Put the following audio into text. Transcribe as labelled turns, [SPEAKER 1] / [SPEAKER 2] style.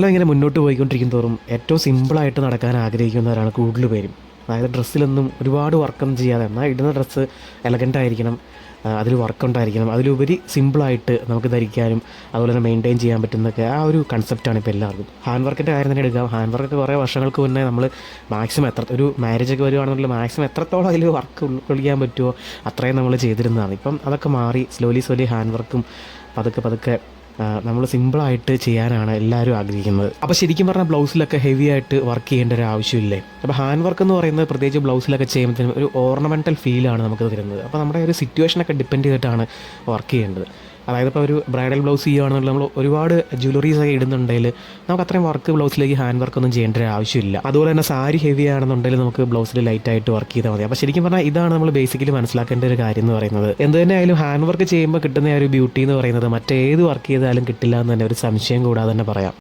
[SPEAKER 1] കാലം ഇങ്ങനെ മുന്നോട്ട് പോയിക്കൊണ്ടിരിക്കും തോറും ഏറ്റവും സിമ്പിളായിട്ട് നടക്കാൻ ആഗ്രഹിക്കുന്നവരാണ് കൂടുതൽ പേരും. അതായത് ഡ്രസ്സിലൊന്നും ഒരുപാട് വർക്കൊന്നും ചെയ്യാതെ, എന്നാൽ ഇടുന്ന ഡ്രസ്സ് എലഗൻ്റ് ആയിരിക്കണം, അതിൽ വർക്ക് ഉണ്ടായിരിക്കണം, അതിലുപരി സിമ്പിളായിട്ട് നമുക്ക് ധരിക്കാനും അതുപോലെ തന്നെ മെയിൻറ്റെയിൻ ചെയ്യാൻ പറ്റുന്നതൊക്കെ ആ ഒരു കൺസെപ്റ്റാണ് ഇപ്പോൾ എല്ലാവർക്കും. ഹാൻഡ് വർക്കിൻ്റെ കാര്യം തന്നെ എടുക്കാം. ഹാൻഡ് വർക്കൊക്കെ കുറേ വർഷങ്ങൾക്ക് മുന്നേ നമ്മൾ മാക്സിമം ഒരു മാരേജൊക്കെ വരുവാണെന്നുണ്ടെങ്കിൽ മാക്സിമം എത്രത്തോളം അതിൽ വർക്ക് ഉൾക്കൊള്ളിക്കാൻ പറ്റുമോ അത്രയും നമ്മൾ ചെയ്തിരുന്നതാണ്. ഇപ്പം അതൊക്കെ മാറി സ്ലോലി ഹാൻഡ് വർക്കും പതുക്കെ നമ്മൾ സിമ്പിളായിട്ട് ചെയ്യാനാണ് എല്ലാവരും ആഗ്രഹിക്കുന്നത്. അപ്പോൾ ശരിക്കും പറഞ്ഞാൽ ബ്ലൗസിലൊക്കെ ഹെവി ആയിട്ട് വർക്ക് ചെയ്യേണ്ട ഒരു ആവശ്യമില്ലേ. അപ്പോൾ ഹാൻഡ് വർക്ക് എന്ന് പറയുന്നത് പ്രത്യേകിച്ച് ബ്ലൗസിലൊക്കെ ചെയ്യുമ്പോഴത്തേനും ഒരു ഓർണമെൻറ്റൽ ഫീലാണ് നമുക്ക് തരുന്നത്. അപ്പോൾ നമ്മുടെ ഒരു സിറ്റുവേഷനൊക്കെ ഡിപ്പെൻഡ് ചെയ്തിട്ടാണ് വർക്ക് ചെയ്യേണ്ടത്. അതായത് ഇപ്പോൾ ഒരു ബ്രൈഡൽ ബ്ലൗസ് ചെയ്യുകയാണെന്നുണ്ടെങ്കിൽ നമ്മൾ ഒരുപാട് ജ്വല്ലറീസൊക്കെ ഇടുന്നുണ്ടെങ്കിൽ നമുക്ക് അത്രയും വർക്ക് ബ്ലൗസിലേക്ക് ഹാൻഡ് വർക്ക് ഒന്നും ചെയ്യേണ്ട ഒരു ആവശ്യമില്ല. അതുപോലെ തന്നെ സാരി ഹെവി ആണെന്നുണ്ടെങ്കിൽ നമുക്ക് ബ്ലൗസിൽ ലൈറ്റായിട്ട് വർക്ക് ചെയ്താൽ മതി. അപ്പോൾ ശരിക്കും പറഞ്ഞാൽ ഇതാണ് നമ്മൾ ബേസിക്കലി മനസ്സിലാക്കേണ്ട ഒരു കാര്യം എന്ന് പറയുന്നത്. എന്ത് തന്നെ ആയാലും ഹാൻഡ് വർക്ക് ചെയ്യുമ്പോൾ കിട്ടുന്ന ഒരു ബ്യൂട്ടി എന്ന് പറയുന്നത് മറ്റേത് വർക്ക് ചെയ്താലും കിട്ടില്ല എന്ന് തന്നെ ഒരു സംശയം കൂടാതെ തന്നെ പറയാം.